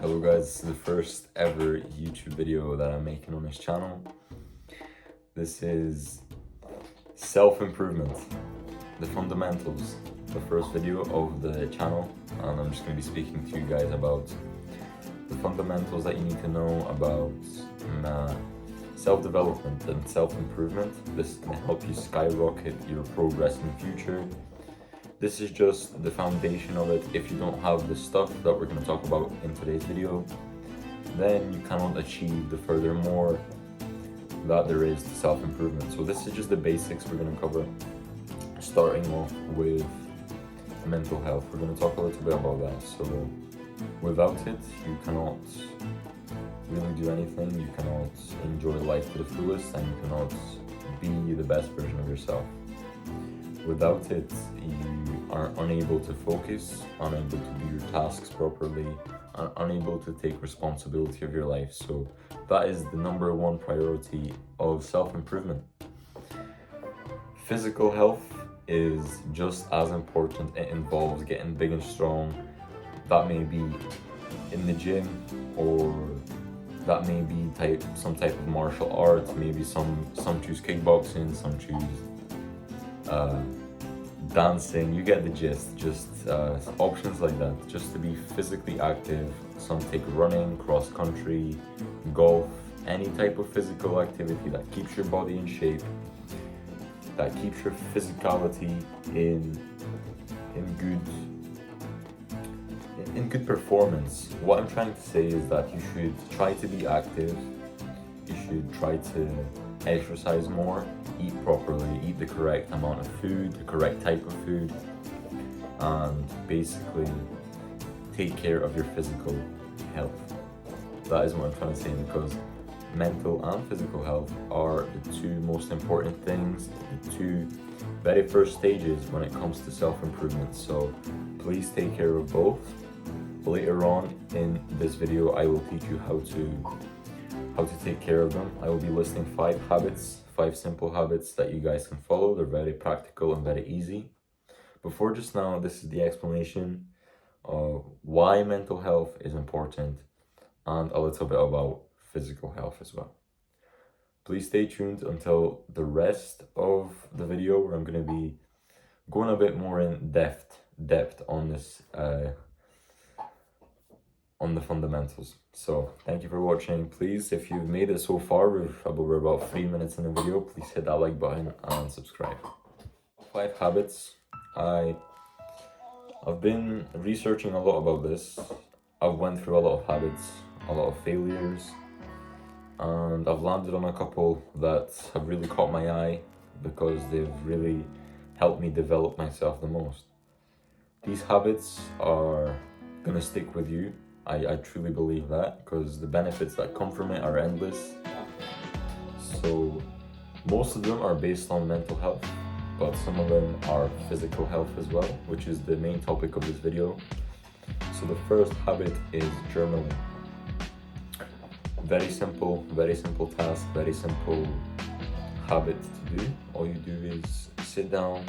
Hello guys, this is the first ever YouTube video that I'm making on this channel. This is self-improvement, the fundamentals, the first video of the channel, and I'm just going to be speaking to you guys about the fundamentals that you need to know about self-development and self-improvement. This is going to help you skyrocket your progress in the future. This is just the foundation of it. If you don't have the stuff that we're going to talk about in today's video, then you cannot achieve the furthermore that there is to self-improvement. So this is just the basics we're going to cover, starting off with mental health. We're going to talk a little bit about that. So without it, you cannot really do anything. You cannot enjoy life to the fullest, and you cannot be the best version of yourself. Without it, you are unable to focus, unable to do your tasks properly, and unable to take responsibility of your life. So that is the number one priority of self-improvement. Physical health is just as important. It involves getting big and strong. That may be in the gym, or that may be some type of martial art. Maybe some choose kickboxing, some choose dancing. You get the gist. Just options like that, just to be physically active. Some take running, cross country, golf, any type of physical activity that keeps your body in shape, that keeps your physicality in good performance. What I'm trying to say is that you should try to be active. You should try to exercise more, eat properly, eat the correct amount of food, the correct type of food, and basically take care of your physical health. That is what I'm trying to say, because mental and physical health are the two most important things, the two very first stages when it comes to self-improvement. So please take care of both. Later on in this video, I will teach you how to take care of them. I will be listing 5 simple habits that you guys can follow. They're very practical and very easy. Before just now, this is the explanation of why mental health is important, and a little bit about physical health as well. Please stay tuned until the rest of the video, where I'm going to be going a bit more in depth on this on the fundamentals. So thank you for watching. Please, if you've made it so far, we're about 3 minutes in the video, please hit that like button and subscribe. 5 habits. I've been researching a lot about this. I've went through a lot of habits, a lot of failures, and I've landed on a couple that have really caught my eye because they've really helped me develop myself the most. These habits are gonna stick with you. I truly believe that, because the benefits that come from it are endless. So most of them are based on mental health, but some of them are physical health as well, which is the main topic of this video. So the first habit is journaling. Very simple task, very simple habit to do. All you do is sit down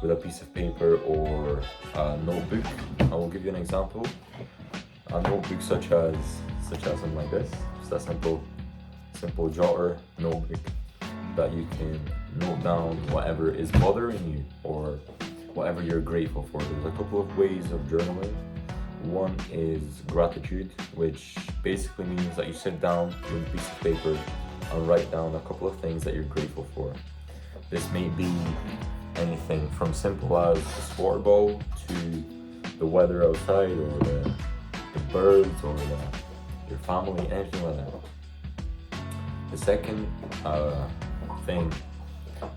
with a piece of paper or a notebook. I will give you an example. A notebook such as something like this, just a simple jotter notebook that you can note down whatever is bothering you or whatever you're grateful for. There's a couple of ways of journaling. One is gratitude, which basically means that you sit down with a piece of paper and write down a couple of things that you're grateful for. This may be anything from simple as a sport ball to the weather outside, or the birds, or your family, anything like that. The second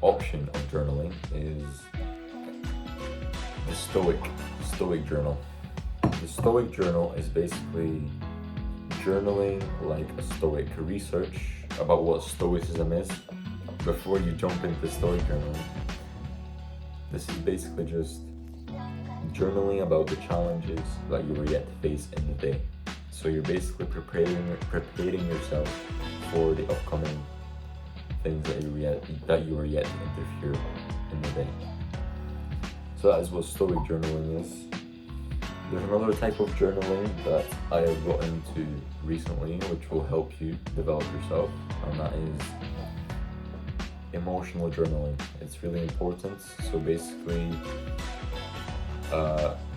option of journaling is the Stoic journal. The Stoic journal is basically journaling like a Stoic. Research about what Stoicism is before you jump into Stoic journaling. This is basically just journaling about the challenges that you were yet to face in the day. So you're basically preparing yourself for the upcoming things that you are yet to interfere in the day. So that is what Stoic journaling is. There's another type of journaling that I have got into recently, which will help you develop yourself, and that is emotional journaling. It's really important. So basically,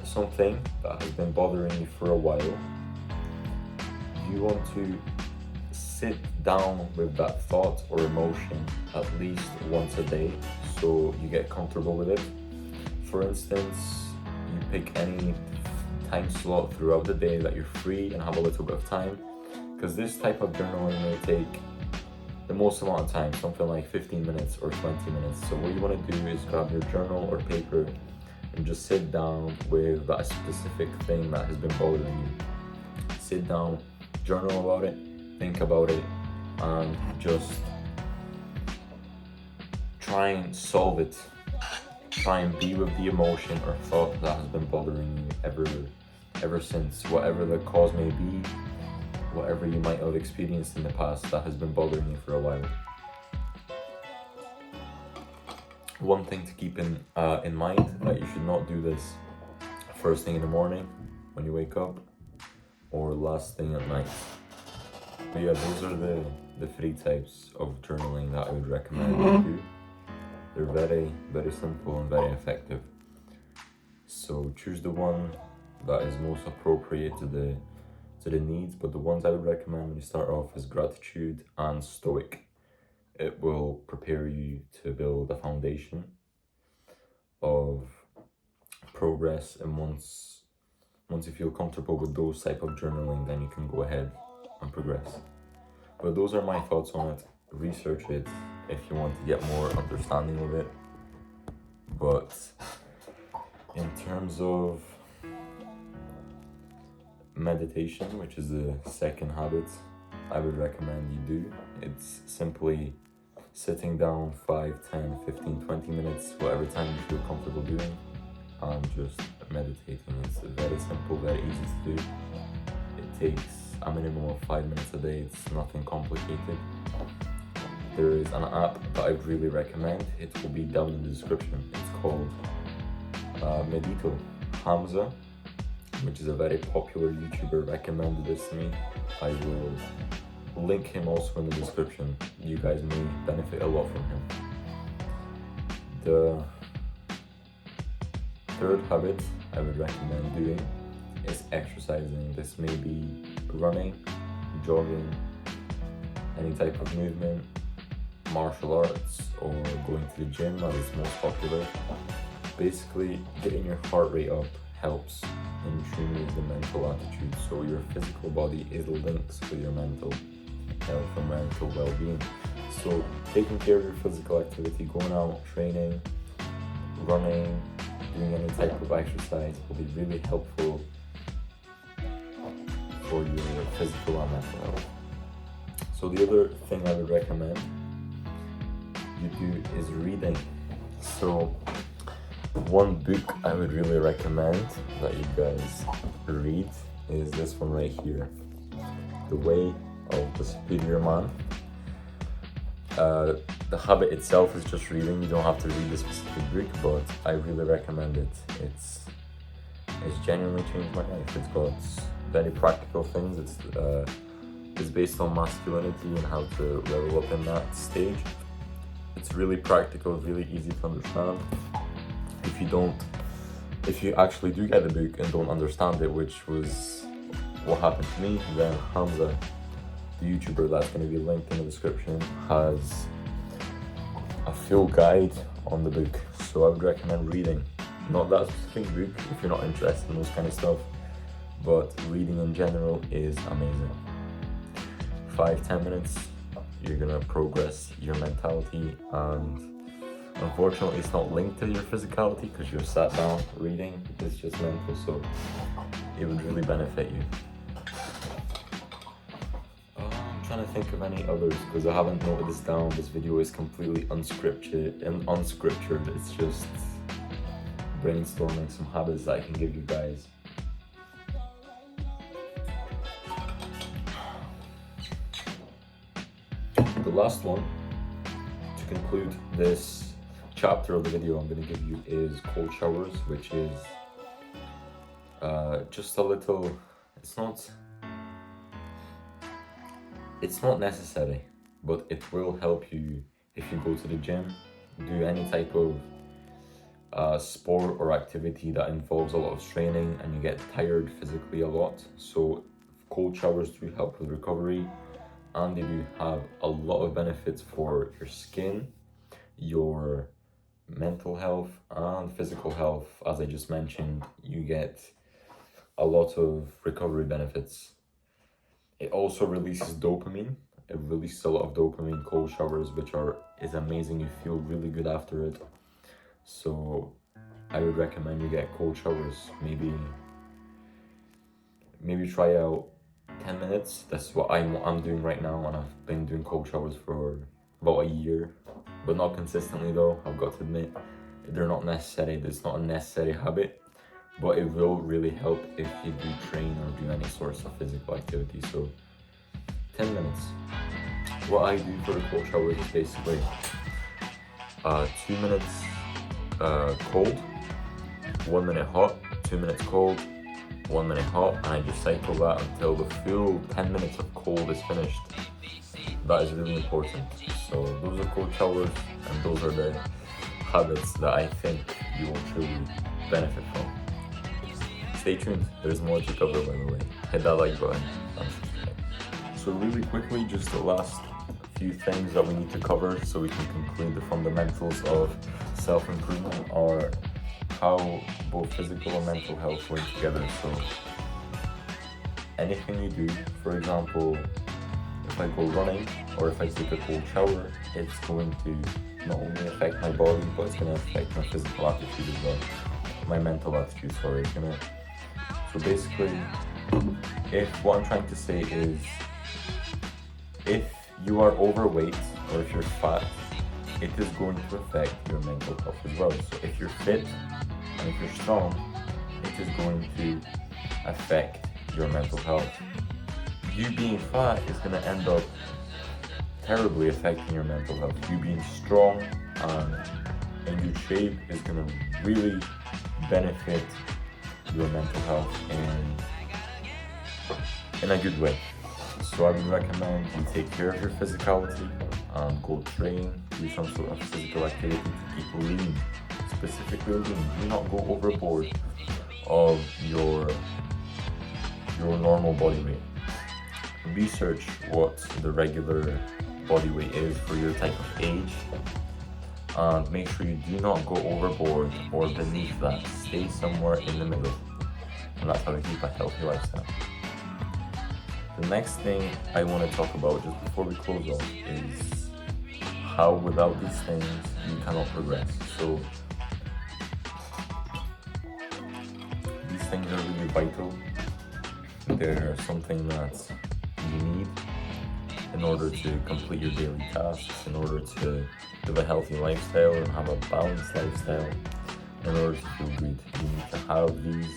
something that has been bothering you for a while, you want to sit down with that thought or emotion at least once a day so you get comfortable with it. For instance, you pick any time slot throughout the day that you're free and have a little bit of time, because this type of journaling may take the most amount of time, something like 15 minutes or 20 minutes. So what you want to do is grab your journal or paper and just sit down with that specific thing that has been bothering you. Sit down, journal about it, think about it, and just try and solve it. Try and be with the emotion or thought that has been bothering you ever since, whatever the cause may be, whatever you might have experienced in the past that has been bothering you for a while. One thing to keep in mind, that you should not do this first thing in the morning when you wake up, or last thing at night. But yeah, those are the three types of journaling that I would recommend you do. They're very, very simple and very effective. So choose the one that is most appropriate to the needs, but the ones I would recommend when you start off is gratitude and stoic. It will prepare you to build a foundation of progress, and once you feel comfortable with those type of journaling, then you can go ahead and progress. But those are my thoughts on it. Research it if you want to get more understanding of it. But in terms of meditation, which is the second habit I would recommend you do, it's simply sitting down 5, 10, 15, 20 minutes, whatever time you feel comfortable doing, and just meditating. It's very simple, very easy to do. It takes a minimum of 5 minutes a day. It's nothing complicated. There is an app that I'd really recommend. It will be down in the description. It's called Medito. Hamza, which is a very popular YouTuber, recommended this to me. I will link him also in the description. You guys may benefit a lot from him. The third habit I would recommend doing is exercising. This may be running, jogging, any type of movement, martial arts, or going to the gym as it's most popular. Basically, getting your heart rate up helps in tuning with the mental attitude. So your physical body is linked with your mental health and mental well-being. So taking care of your physical activity, going out, training, running, doing any type of exercise will be really helpful for your physical and mental health. So the other thing I would recommend you do is reading. So one book I would really recommend that you guys read is this one right here, The Way of the Superior Man. The habit itself is just reading. You don't have to read the specific book, but I really recommend it. It's genuinely changed my life. It's got very practical things. It's based on masculinity and how to level up in that stage. It's really practical, really easy to understand. If you actually do get the book and don't understand it, which was what happened to me, then Hamza, the YouTuber that's going to be linked in the description, has a full guide on the book. So I would recommend reading. Not that specific book if you're not interested in those kind of stuff, but reading in general is amazing. 5-10 minutes, you're gonna progress your mentality, and unfortunately it's not linked to your physicality because you're sat down reading. It's just mental, so it would really benefit you. I'm trying to think of any others because I haven't noted this down. This video is completely unscripted. It's just brainstorming some habits that I can give you guys. The last one to conclude this chapter of the video I'm going to give you is cold showers, which is just a little. It's not. It's not necessary, but it will help you if you go to the gym, do any type of sport or activity that involves a lot of straining and you get tired physically a lot. So cold showers do help with recovery, and they do have a lot of benefits for your skin, your mental health and physical health. As I just mentioned, you get a lot of recovery benefits. It also releases dopamine. It releases a lot of dopamine, cold showers, which is amazing. You feel really good after it. So I would recommend you get cold showers. Maybe try out 10 minutes. That's what I'm doing right now, and I've been doing cold showers for about a year, but not consistently though, I've got to admit. They're not necessary. It's not a necessary habit, but it will really help if you do train or do any sorts of physical activity. So 10 minutes. What I do for the cold showers is basically 2 minutes cold, 1 minute hot, 2 minutes cold, 1 minute hot, and I just cycle that until the full 10 minutes of cold is finished. That is really important. So those are cold showers, and those are the habits that I think you will truly benefit from. Stay tuned, there's more to cover, by the way. Hit that like button and subscribe. So really quickly, just the last few things that we need to cover so we can conclude the fundamentals of self-improvement, or how both physical and mental health work together. So anything you do, for example, if I go running or if I take a cold shower, it's going to not only affect my body, but it's going to affect my physical attitude as well. My mental attitude, sorry. So basically, what I'm trying to say is, if you are overweight or if you're fat, it is going to affect your mental health as well. So if you're fit and if you're strong, it is going to affect your mental health. You being fat is going to end up terribly affecting your mental health. You being strong and in good shape is going to really benefit your mental health in a good way. So I would recommend you take care of your physicality and go train, do some sort of physical activity to keep lean, specifically lean. Do not go overboard of your normal body weight. Research what the regular body weight is for your type of age, and make sure you do not go overboard or beneath that. Stay somewhere in the middle, and that's how you keep a healthy lifestyle. The next thing I want to talk about just before we close off is how without these things you cannot progress. So these things are really vital. They're something that you need in order to complete your daily tasks, in order to live a healthy lifestyle and have a balanced lifestyle, in order to feel good. You need to have these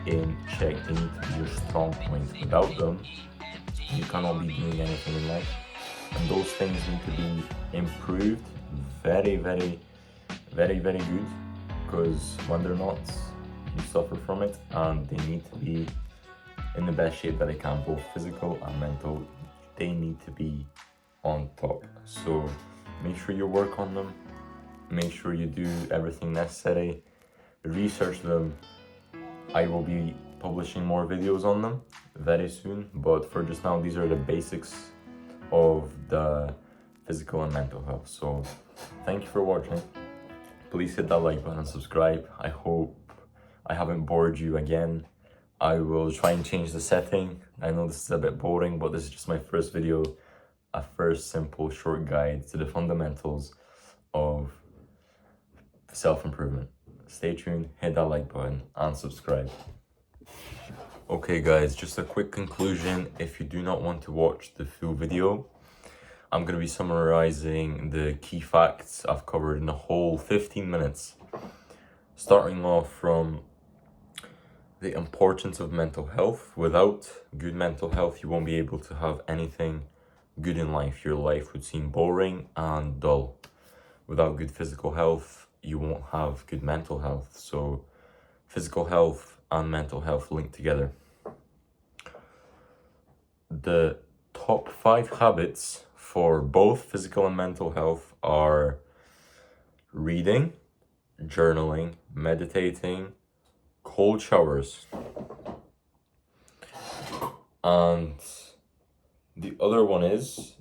in check. They need to be your strong point. Without them, you cannot be doing anything in life. And those things need to be improved very, very, very, very good, because when they're not, you suffer from it, and they need to be in the best shape that they can, both physical and mental. They need to be on top. So make sure you work on them, make sure you do everything necessary, research them. I will be publishing more videos on them very soon, but for just now, these are the basics of the physical and mental health. So thank you for watching. Please hit that like button and subscribe. I hope I haven't bored you again. I will try and change the setting. I know this is a bit boring, but this is just my first video, a first simple short guide to the fundamentals of self-improvement. Stay tuned, hit that like button and subscribe. Okay guys, just a quick conclusion. If you do not want to watch the full video, I'm going to be summarizing the key facts I've covered in the whole 15 minutes. Starting off from the importance of mental health. Without good mental health, you won't be able to have anything good in life. Your life would seem boring and dull. Without good physical health, you won't have good mental health. So physical health and mental health linked together. The top 5 habits for both physical and mental health are reading, journaling, meditating, cold showers. And the other one is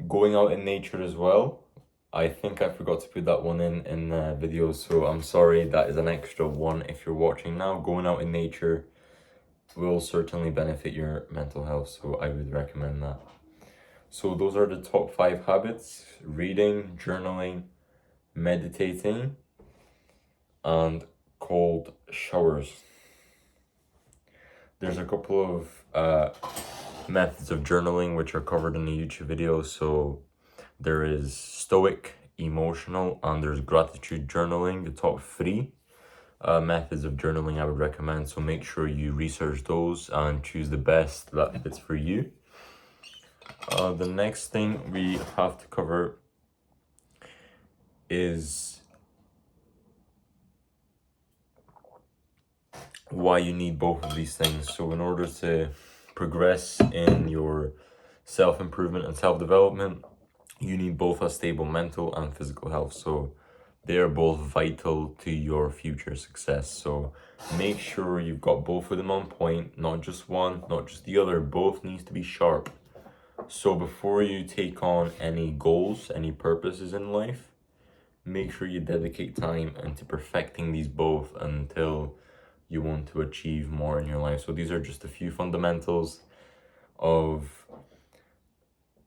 going out in nature as well. I think I forgot to put that one in the video, so I'm sorry, that is an extra one if you're watching now. Going out in nature will certainly benefit your mental health, so I would recommend that. So those are the top 5 habits: reading, journaling, meditating, and cold showers. There's a couple of methods of journaling which are covered in the YouTube video. So there is stoic, emotional, and there's gratitude journaling. The top 3 methods of journaling I would recommend, so make sure you research those and choose the best that fits for you. The next thing we have to cover is why you need both of these things. So in order to progress in your self-improvement and self-development, you need both a stable mental and physical health. So they are both vital to your future success. So make sure you've got both of them on point, not just one, not just the other. Both needs to be sharp. So before you take on any goals, any purposes in life, make sure you dedicate time into perfecting these both until you want to achieve more in your life. So these are just a few fundamentals of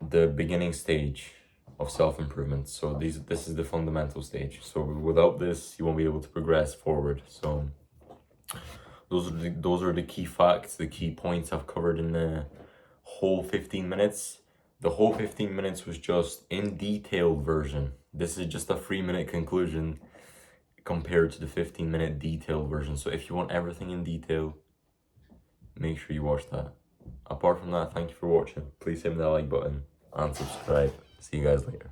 the beginning stage of self-improvement. So this is the fundamental stage. So without this, you won't be able to progress forward. So those are the key facts, the key points I've covered in the whole 15 minutes. The whole 15 minutes was just in detailed version. This is just a 3-minute conclusion compared to the 15-minute detailed version. So if you want everything in detail, make sure you watch that. Apart from that, thank you for watching. Please hit that like button and subscribe. See you guys later.